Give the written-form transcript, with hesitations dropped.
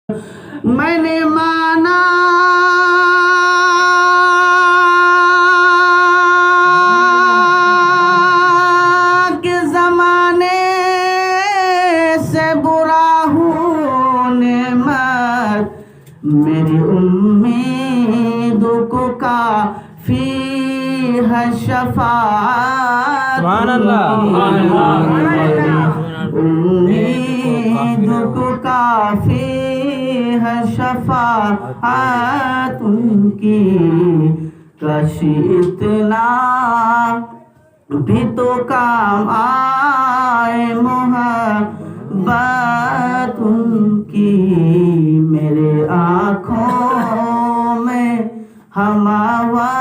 मैंने माना कि ज़माने से बुरा हूँ नेमत मेरी उम्मीदों को काफ़ी है शफ़ाअत उम्मीदों को काफ़ी है शफ़ाअत उनकी कशी इतना भी तो काम आए मोहब्बत उनकी मेरे आँखों में हमावा